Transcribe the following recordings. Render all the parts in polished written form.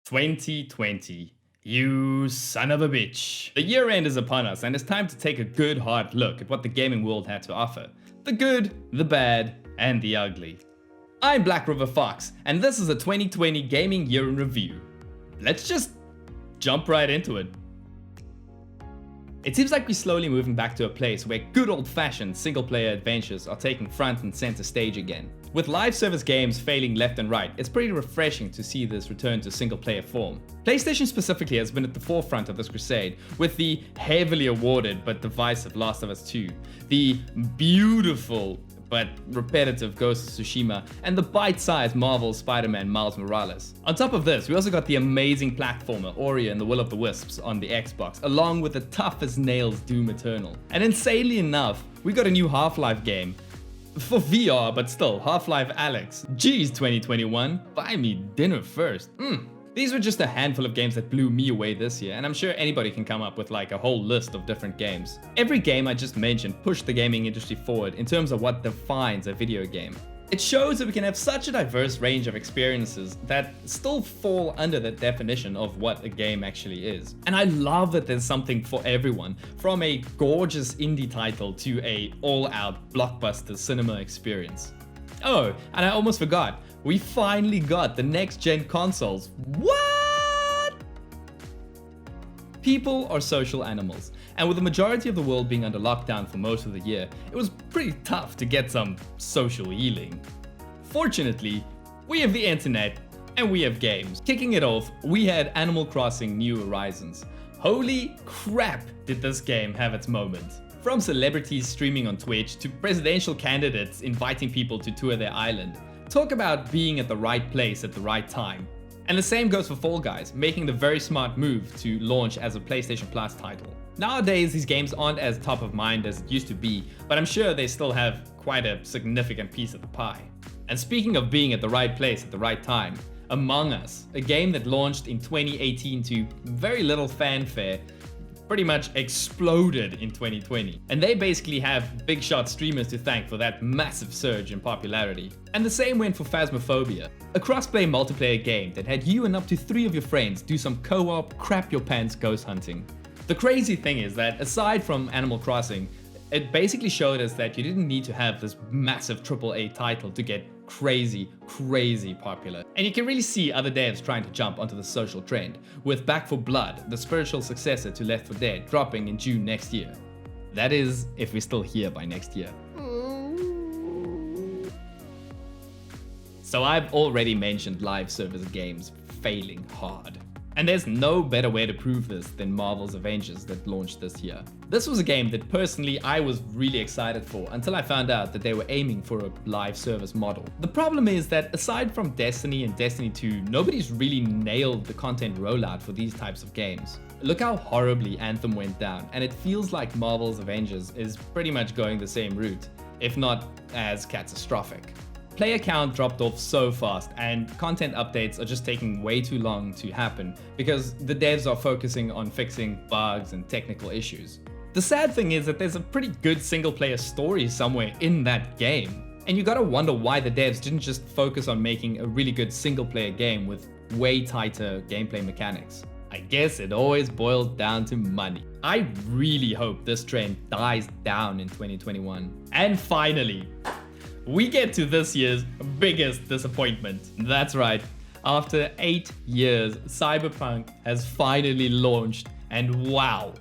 2020. You son of a bitch. The year end is upon us, and it's time to take a good hard look at what the gaming world had to offer. The good, the bad, and the ugly. I'm Black River Fox, and this is a 2020 gaming year in review. Let's just jump right into it. It seems like we're slowly moving back to a place where good old-fashioned single-player adventures are taking front and center stage again. With live service games failing left and right, it's pretty refreshing to see this return to single-player form. PlayStation specifically has been at the forefront of this crusade, with the heavily awarded but divisive Last of Us 2, the beautiful but repetitive Ghost of Tsushima, and the bite-sized Marvel Spider-Man Miles Morales. On top of this, we also got the amazing platformer Ori and the Will of the Wisps on the Xbox, along with the tough-as-nails Doom Eternal. And insanely enough, we got a new Half-Life game. For VR, but still, Half-Life Alyx. Geez, 2021, buy me dinner first. These were just a handful of games that blew me away this year, and I'm sure anybody can come up with like a whole list of different games. Every game I just mentioned pushed the gaming industry forward in terms of what defines a video game. It shows that we can have such a diverse range of experiences that still fall under the definition of what a game actually is. And I love that there's something for everyone, from a gorgeous indie title to a all-out blockbuster cinema experience. Oh, and I almost forgot. We finally got the next-gen consoles. What? People are social animals, and with the majority of the world being under lockdown for most of the year, it was pretty tough to get some social healing. Fortunately, we have the internet, and we have games. Kicking it off, we had Animal Crossing New Horizons. Holy crap did this game have its moment. From celebrities streaming on Twitch to presidential candidates inviting people to tour their island. Talk about being at the right place at the right time. And the same goes for Fall Guys, making the very smart move to launch as a PlayStation Plus title. Nowadays, these games aren't as top of mind as it used to be, but I'm sure they still have quite a significant piece of the pie. And speaking of being at the right place at the right time, Among Us, a game that launched in 2018 to very little fanfare, pretty much exploded in 2020. And they basically have big shot streamers to thank for that massive surge in popularity. And the same went for Phasmophobia, a cross-play multiplayer game that had you and up to 3 of your friends do some co-op crap your pants ghost hunting. The crazy thing is that aside from Animal Crossing, it basically showed us that you didn't need to have this massive AAA title to get crazy popular. And you can really see other devs trying to jump onto the social trend, with Back 4 Blood, the spiritual successor to Left 4 Dead, dropping in June next year. That is, if we're still here by next year. So I've already mentioned live service games failing hard. And there's no better way to prove this than Marvel's Avengers that launched this year. This was a game that personally I was really excited for until I found out that they were aiming for a live service model. The problem is that aside from Destiny and Destiny 2, nobody's really nailed the content rollout for these types of games. Look how horribly Anthem went down, and it feels like Marvel's Avengers is pretty much going the same route, if not as catastrophic. Player count dropped off so fast, and content updates are just taking way too long to happen because the devs are focusing on fixing bugs and technical issues. The sad thing is that there's a pretty good single player story somewhere in that game, and you gotta wonder why the devs didn't just focus on making a really good single player game with way tighter gameplay mechanics. I guess it always boils down to money. I really hope this trend dies down in 2021. And finally, we get to this year's biggest disappointment. That's right, after 8 years, Cyberpunk has finally launched, and wow,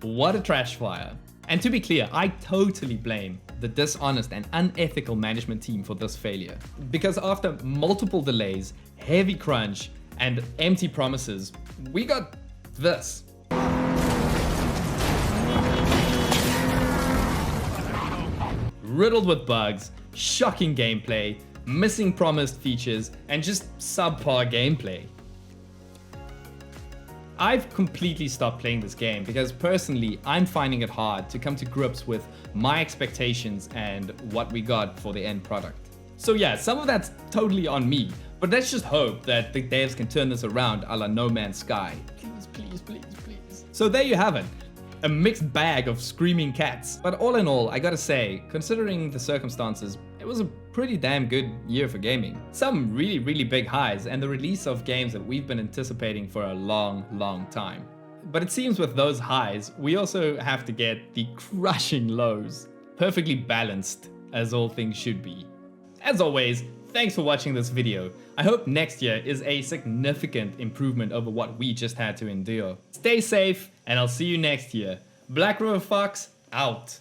what a trash fire. And to be clear, I totally blame the dishonest and unethical management team for this failure. Because after multiple delays, heavy crunch, and empty promises, we got this. Riddled with bugs, shocking gameplay, missing promised features, and just subpar gameplay. I've completely stopped playing this game because personally I'm finding it hard to come to grips with my expectations and what we got for the end product. So yeah, some of that's totally on me, but let's just hope that the devs can turn this around a la No Man's Sky. Please. So there you have it. A mixed bag of screaming cats. But all in all, I gotta say, considering the circumstances, It was a pretty damn good year for gaming. Some really big highs and the release of games that we've been anticipating for a long time. But it seems with those highs, we also have to get the crushing lows. Perfectly balanced, as all things should be. As always, thanks for watching this video. I hope next year is a significant improvement over what we just had to endure. Stay safe, and I'll see you next year. Black River Fox, out.